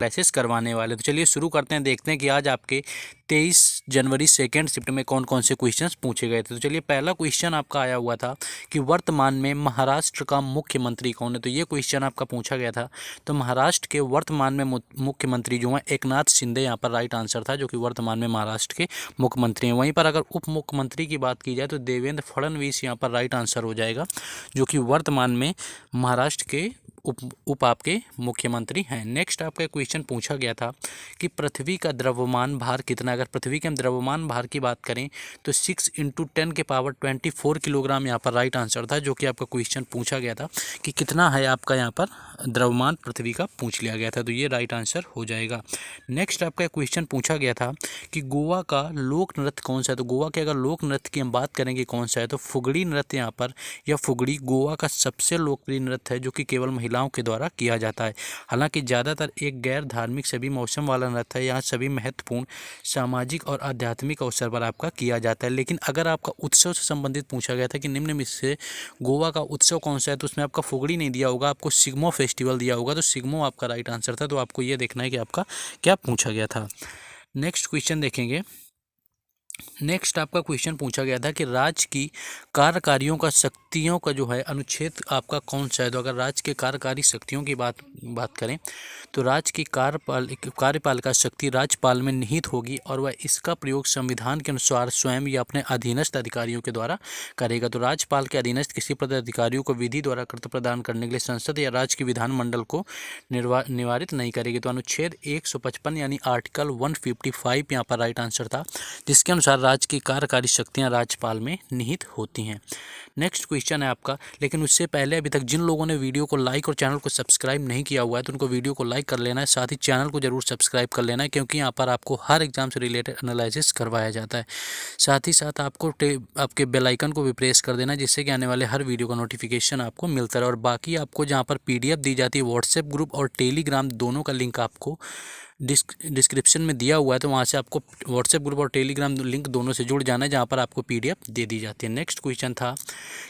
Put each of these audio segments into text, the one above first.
Analysis करवाने वाले। तो चलिए शुरू करते हैं, देखते हैं कि आज आपके 23 जनवरी सेकेंड शिफ्ट में कौन कौन से क्वेश्चंस पूछे गए थे। तो चलिए पहला क्वेश्चन आपका आया हुआ था कि वर्तमान में महाराष्ट्र का मुख्यमंत्री कौन है। तो ये क्वेश्चन आपका पूछा गया था। तो महाराष्ट्र के वर्तमान में मुख्यमंत्री जो हैं एकनाथ शिंदे यहाँ पर राइट आंसर था, जो कि वर्तमान में महाराष्ट्र के मुख्यमंत्री हैं। वहीं पर अगर उप मुख्यमंत्री की बात की जाए तो देवेंद्र फडणवीस यहाँ पर राइट आंसर हो जाएगा, जो कि वर्तमान में महाराष्ट्र के उप आपके मुख्यमंत्री हैं। नेक्स्ट आपका क्वेश्चन पूछा गया था कि पृथ्वी का द्रव्यमान भार कितना है। अगर पृथ्वी के हम द्रव्यमान भार की बात करें तो 6 × 10⁻24 किलोग्राम यहाँ पर राइट आंसर था, जो कि आपका क्वेश्चन पूछा गया था कि कितना है आपका यहाँ पर द्रव्यमान पृथ्वी का पूछ लिया गया था। तो ये राइट आंसर हो जाएगा। नेक्स्ट आपका क्वेश्चन पूछा गया था कि गोवा का लोक नृत्य कौन सा है। तो गोवा के अगर लोक नृत्य की हम बात करेंगे कौन सा है, तो फुगड़ी नृत्य यहाँ पर, या फुगड़ी गोवा का सबसे लोकप्रिय नृत्य है, जो कि केवल महिलाओं के द्वारा किया जाता है। हालांकि ज़्यादातर एक गैर धार्मिक सभी मौसम वाला नृत्य है। यहाँ सभी महत्वपूर्ण सामाजिक और आध्यात्मिक अवसर पर आपका किया जाता है। लेकिन अगर आपका उत्सव से संबंधित पूछा गया था कि निम्न में से गोवा का उत्सव कौन सा है, तो उसमें आपका फुगड़ी नहीं दिया होगा, आपको सिग्मो फेस्टिवल दिया होगा। तो सिग्मो आपका राइट आंसर था। तो आपको ये देखना है कि आपका क्या पूछा गया था। नेक्स्ट क्वेश्चन देखेंगे। नेक्स्ट आपका क्वेश्चन पूछा गया था कि राज्य की कार्यकारियों का शक्तियों का जो है अनुच्छेद आपका कौन सा है। तो अगर राज्य के कार्यकारी शक्तियों की बात करें तो राज्य की कार्यपालिका शक्ति राज्यपाल में निहित होगी और वह इसका प्रयोग संविधान के अनुसार स्वयं या अपने अधीनस्थ अधिकारियों के द्वारा करेगा। तो राज्यपाल के अधीनस्थ किसी पदाधिकारियों को विधि द्वारा कर्तव्य प्रदान करने के लिए संसद या राज्य के विधानमंडल को निवारित नहीं करेगी। तो अनुच्छेद 155 यानी आर्टिकल 155 यहाँ पर राइट आंसर था, जिसके अनुसार राज्य की कार्यकारी शक्तियां राज्यपाल में निहित होती हैं। नेक्स्ट क्वेश्चन है आपका, लेकिन उससे पहले अभी तक जिन लोगों ने वीडियो को लाइक और चैनल को सब्सक्राइब नहीं किया हुआ है तो उनको वीडियो को लाइक कर लेना है, साथ ही चैनल को जरूर सब्सक्राइब कर लेना है, क्योंकि यहाँ पर आपको हर एग्जाम से रिलेटेड एनालिसिस करवाया जाता है। साथ ही साथ आपको आपके बेल आइकन को भी प्रेस कर देना, जिससे कि आने वाले हर वीडियो का नोटिफिकेशन आपको मिलता रहे। और बाकी आपको जहाँ पर PDF दी जाती है, व्हाट्सएप ग्रुप और टेलीग्राम दोनों का लिंक आपको डिस्क्रिप्शन में दिया हुआ है। तो वहाँ से आपको व्हाट्सएप ग्रुप और टेलीग्राम लिंक दोनों से जुड़ जाना है, जहाँ पर आपको PDF दे दी जाती है। नेक्स्ट क्वेश्चन था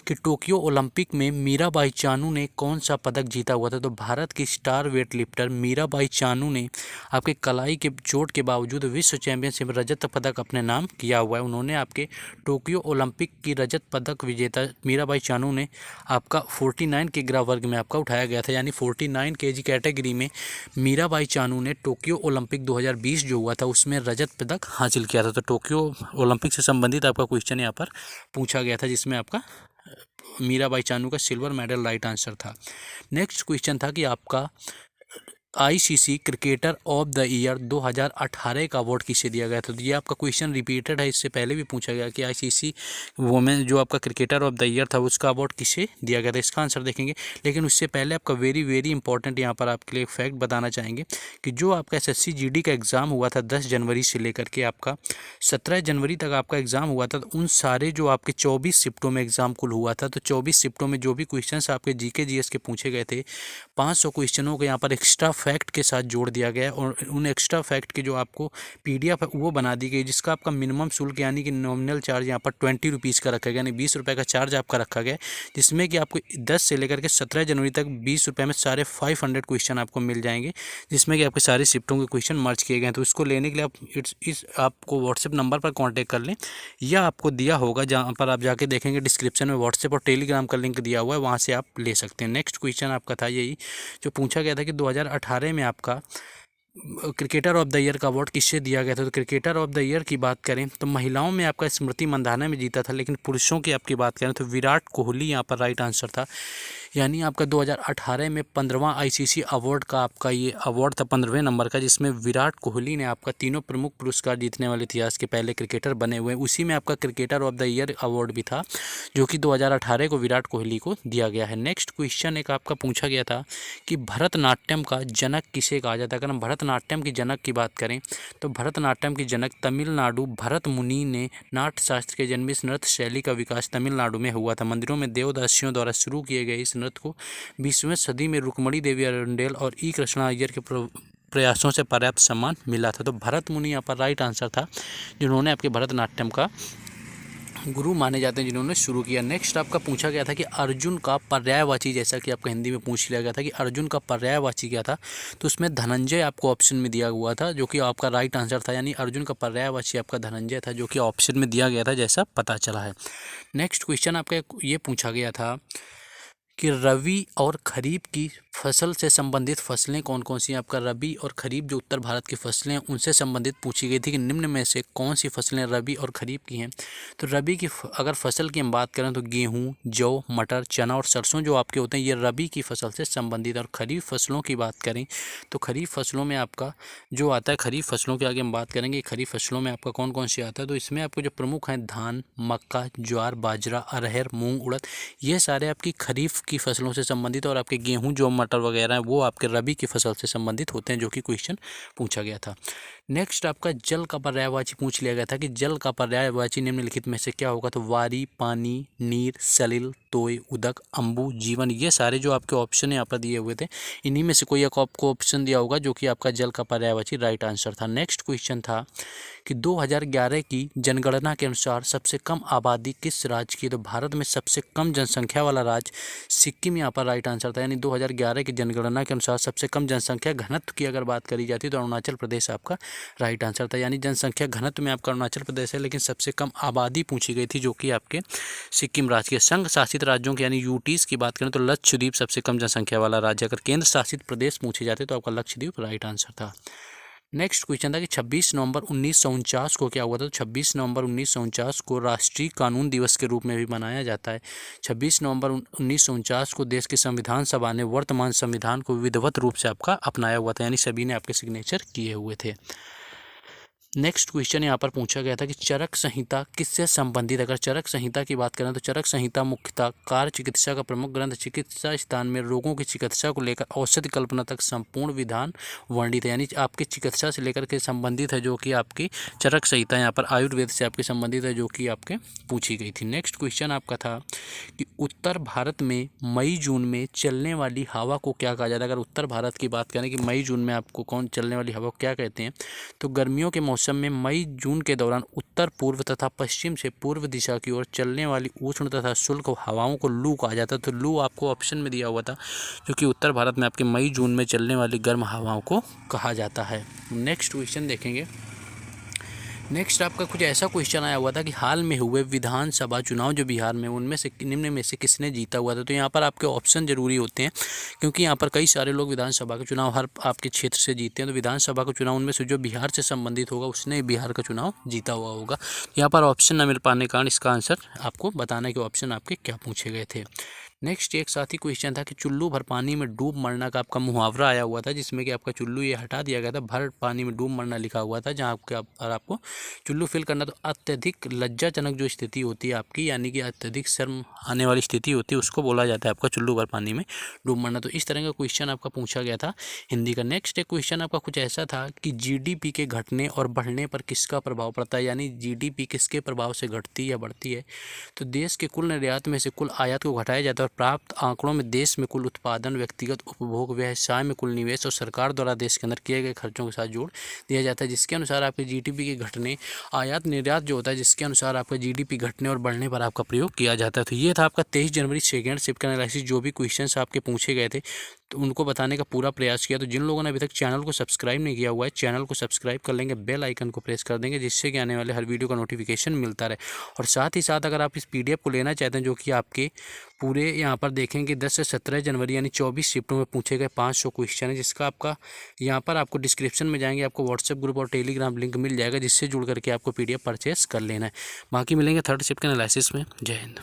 कि टोक्यो ओलंपिक में मीराबाई चानू ने कौन सा पदक जीता हुआ था। तो भारत की star weight lifter Mirabai Chanu ने आपके कलाई के चोट के बावजूद विश्व चैंपियनशिप रजत पदक अपने नाम किया हुआ है। उन्होंने आपके टोक्यो ओलंपिक की रजत पदक विजेता मीराबाई चानू ने आपका 49 किग्रा वर्ग में आपका उठाया गया था, यानी 49 kg कैटेगरी में मीराबाई चानू ने टोक्यो ओलंपिक 2020 जो हुआ था उसमें रजत पदक हासिल किया था। तो टोक्यो ओलंपिक से संबंधित आपका क्वेश्चन यहाँ पर पूछा गया था, जिसमें आपका मीराबाई चानू का सिल्वर मेडल राइट आंसर था। नेक्स्ट क्वेश्चन था कि आपका ICC cricketer of the year 2018 का अवार्ड किसे दिया गया था। तो ये आपका क्वेश्चन रिपीटेड है, इससे पहले भी पूछा गया कि ICC वोमेन जो आपका क्रिकेटर ऑफ द ईयर था उसका अवार्ड किसे दिया गया था। इसका आंसर देखेंगे, लेकिन उससे पहले आपका वेरी इंपॉर्टेंट यहाँ पर आपके लिए फैक्ट बताना चाहेंगे कि जो आपका SSC GD का एग्ज़ाम हुआ था 10 जनवरी से लेकर के आपका 17 जनवरी तक आपका एग्ज़ाम हुआ था। तो उन सारे जो आपके 24 शिफ्टों में एग्ज़ाम कुल हुआ था, तो 24 शिफ्टों में जो भी क्वेश्चन आपके GK GS के पूछे गए थे 500 क्वेश्चनों को यहाँ पर एक्स्ट्रा फैक्ट के साथ जोड़ दिया गया और उन एक्स्ट्रा फैक्ट की जो आपको PDF है वो बना दी गई, जिसका आपका मिनिमम शुल्क यानी कि नॉमिनल चार्ज यहाँ पर 20 रुपीज़ का रखा गया, यानी 20 रुपये का चार्ज आपका रखा गया, जिसमें कि आपको 10 से लेकर के 17 जनवरी तक 20 रुपये में सारे 500 क्वेश्चन आपको मिल जाएंगे, जिसमें कि आपके सारे शिफ्टों के क्वेश्चन मर्ज किए गए। तो इसको लेने के लिए आप आपको व्हाट्सएप नंबर पर कॉन्टैक्ट कर लें, या आपको दिया होगा जहाँ पर आप जाके देखेंगे डिस्क्रिप्शन में व्हाट्सएप और टेलीग्राम का लिंक दिया हुआ है, वहाँ से आप ले सकते हैं। नेक्स्ट क्वेश्चन आपका था यही जो पूछा गया था कि 2018 में आपका क्रिकेटर ऑफ द ईयर का अवार्ड किससे दिया गया था। तो क्रिकेटर ऑफ द ईयर की बात करें तो महिलाओं में आपका स्मृति मंदाना में जीता था, लेकिन पुरुषों की आपकी बात करें तो विराट कोहली यहाँ पर राइट आंसर था। यानी आपका 2018 में 15वां ICC अवार्ड का आपका ये अवार्ड था 15वें नंबर का, जिसमें विराट कोहली ने आपका तीनों प्रमुख पुरस्कार जीतने वाले इतिहास के पहले क्रिकेटर बने हुए। उसी में आपका cricketer of the year award भी था, जो कि 2018 को विराट कोहली को दिया गया है। नेक्स्ट क्वेश्चन एक आपका पूछा गया था कि भरतनाट्यम का जनक किसे कहा जाता है। अगर हम भरतनाट्यम की जनक की बात करें तो भरतनाट्यम की जनक तमिलनाडु भरत मुनि ने नाट्य शास्त्र के जन्म इस नृत्य शैली का विकास तमिलनाडु में हुआ था। मंदिरों में देवदासियों द्वारा शुरू किए गए इस नृत्य को 20वीं सदी में रुक्मणी देवी अरुंडेल और कृष्णा अय्यर के प्रयासों से पर्याप्त सम्मान मिला था। तो भरत मुनि यहाँ पर राइट आंसर था, जिन्होंने आपके भरतनाट्यम का गुरु माने जाते हैं जिन्होंने शुरू किया। नेक्स्ट आपका पूछा गया था कि अर्जुन का पर्यायवाची, जैसा कि आपका हिंदी में पूछ लिया गया था कि अर्जुन का पर्यायवाची क्या था, तो उसमें धनंजय आपको ऑप्शन में दिया हुआ था, जो कि आपका राइट आंसर था। यानी अर्जुन का पर्यायवाची आपका धनंजय था, जो कि ऑप्शन में दिया गया था, जैसा पता चला है। नेक्स्ट क्वेश्चन आपका ये पूछा गया था कि रबी और खरीफ की फसल से संबंधित फसलें कौन कौन सी हैं। आपका रबी और खरीफ जो उत्तर भारत की फसलें हैं उनसे संबंधित पूछी गई थी कि निम्न में से कौन सी फसलें रबी और खरीफ की हैं। तो रबी की अगर फसल की हम बात करें तो गेहूं, जौ, मटर, चना और सरसों जो आपके होते हैं ये रबी की फसल से संबंधित। और खरीफ फसलों की बात करें तो खरीफ फसलों में आपका जो आता है, खरीफ फसलों की आगे हम बात करेंगे खरीफ फसलों में आपका कौन कौन सी आता है। तो इसमें आपको जो प्रमुख हैं धान, मक्का, ज्वार, बाजरा, अरहर, मूंग, उड़द, ये सारे आपकी खरीफ की फसलों से संबंधित। और आपके गेहूं, जौ, मटर वगैरह हैं वो आपके रबी की फसल से संबंधित होते हैं, जो कि क्वेश्चन पूछा गया था। नेक्स्ट आपका जल का पर्यायवाची पूछ लिया गया था कि जल का पर्यायवाची निम्नलिखित में से क्या होगा। तो वारी, पानी, नीर, सलिल, तोय, उदक, अम्बु, जीवन, ये सारे जो आपके ऑप्शन यहाँ पर दिए हुए थे इन्हीं में से कोई एक आपको ऑप्शन दिया होगा जो कि आपका जल का पर्यायवाची राइट आंसर था। नेक्स्ट क्वेश्चन था कि 2011 की जनगणना के अनुसार सबसे कम आबादी किस राज्य की। तो भारत में सबसे कम जनसंख्या वाला राज्य सिक्किम यहाँ पर राइट आंसर था। यानी 2011 की जनगणना के अनुसार सबसे कम जनसंख्या घनत्व की अगर बात करी जाती है तो अरुणाचल प्रदेश आपका राइट आंसर था। यानी जनसंख्या घनत्व में आपका अरुणाचल प्रदेश है, लेकिन सबसे कम आबादी पूछी गई थी जो कि आपके सिक्किम राज्य के। संघ शासित राज्यों की यानी यूटीज की बात करें तो लक्षद्वीप सबसे कम जनसंख्या वाला राज्य। अगर केंद्र शासित प्रदेश पूछे जाते तो आपका लक्षद्वीप राइट आंसर था। नेक्स्ट क्वेश्चन था कि 26 नवंबर 1949 को क्या हुआ था। तो 26 नवंबर 1949 को राष्ट्रीय कानून दिवस के रूप में भी मनाया जाता है। 26 नवंबर 1949 को देश की संविधान सभा ने वर्तमान संविधान को विधिवत रूप से आपका अपनाया हुआ था, यानी सभी ने आपके सिग्नेचर किए हुए थे। नेक्स्ट क्वेश्चन यहाँ पर पूछा गया था कि चरक संहिता किससे संबंधित। अगर चरक संहिता की बात करें तो चरक संहिता मुख्यतः कार्य चिकित्सा का प्रमुख ग्रंथ चिकित्सा स्थान में रोगों की चिकित्सा को लेकर औषधि कल्पना तक संपूर्ण विधान वर्णित है। यानी आपकी चिकित्सा से लेकर के संबंधित है जो कि आपकी चरक संहिता यहाँ पर आयुर्वेद से आपके संबंधित है, जो कि आपके पूछी गई थी। नेक्स्ट क्वेश्चन आपका था कि उत्तर भारत में मई जून में चलने वाली हवा को क्या कहा जाता है। अगर उत्तर भारत की बात करें कि मई जून में आपको कौन चलने वाली हवा को क्या कहते हैं, तो गर्मियों के मौसम में मई जून के दौरान उत्तर पूर्व तथा पश्चिम से पूर्व दिशा की ओर चलने वाली उष्ण तथा शुष्क हवाओं को लू कहा जाता है। तो लू आपको ऑप्शन में दिया हुआ था, जो कि उत्तर भारत में आपके मई जून में चलने वाली गर्म हवाओं को कहा जाता है। नेक्स्ट क्वेश्चन देखेंगे। नेक्स्ट आपका कुछ ऐसा क्वेश्चन आया हुआ था कि हाल में हुए विधानसभा चुनाव जो बिहार में उनमें से निम्न में से किसने जीता हुआ था। तो यहाँ पर आपके ऑप्शन जरूरी होते हैं, क्योंकि यहाँ पर कई सारे लोग विधानसभा के चुनाव हर आपके क्षेत्र से जीते हैं। तो विधानसभा का चुनाव उनमें से जो बिहार से संबंधित होगा उसने बिहार का चुनाव जीता हुआ होगा। यहाँ पर ऑप्शन न मिल पाने के कारण इसका आंसर आपको बताना कि ऑप्शन आपके क्या पूछे गए थे। नेक्स्ट एक साथ ही क्वेश्चन था कि चुल्लू भर पानी में डूब मरना का आपका मुहावरा आया हुआ था, जिसमें कि आपका चुल्लू ये हटा दिया गया था, भर पानी में डूब मरना लिखा हुआ था, जहाँ आपको चुल्लू फिल करना तो अत्यधिक लज्जाजनक जो स्थिति होती है आपकी, यानी कि अत्यधिक शर्म आने वाली स्थिति होती है, उसको बोला जाता है आपका चुल्लू भर पानी में डूब मरना। तो इस तरह का क्वेश्चन आपका पूछा गया था हिंदी का। नेक्स्ट एक क्वेश्चन आपका कुछ ऐसा था कि जीडीपी के घटने और बढ़ने पर किसका प्रभाव पड़ता है। यानी जीडीपी किसके प्रभाव से घटती या बढ़ती है। तो देश के कुल निर्यात में से कुल आयात को घटाया जाता है, और प्राप्त आंकड़ों में देश में कुल उत्पादन, व्यक्तिगत उपभोग, व्यवसाय में कुल निवेश और सरकार द्वारा देश के अंदर किए गए खर्चों के साथ जोड़ दिया जाता है, जिसके अनुसार आपके जीडीपी के घटने, आयात निर्यात जो होता है, जिसके अनुसार आपका जीडीपी घटने और बढ़ने पर आपका प्रयोग किया जाता है। तो ये था आपका 23 जनवरी सेकेंड शिफ्ट का एनालिसिस। जो भी क्वेश्चंस आपके पूछे गए थे तो उनको बताने का पूरा प्रयास किया। तो जिन लोगों ने अभी तक चैनल को सब्सक्राइब नहीं किया हुआ है, चैनल को सब्सक्राइब कर लेंगे, बेल आइकन को प्रेस कर देंगे, जिससे कि आने वाले हर वीडियो का नोटिफिकेशन मिलता रहे। और साथ ही साथ अगर आप इस पीडीएफ को लेना चाहते हैं, जो कि आपके पूरे यहाँ पर देखेंगे 10 से 17 जनवरी यानी 24 शिफ्टों में पूछे गए 500 क्वेश्चन है, जिसका आपका यहाँ पर आपको डिस्क्रिप्शन में जाएंगे, आपको व्हाट्सएप ग्रुप और टेलीग्राम लिंक मिल जाएगा, जिससे जुड़ करके आपको पीडीएफ परचेस कर लेना है। बाकी मिलेंगे थर्ड शिफ्ट के एनालिसिस में। जय हिंद।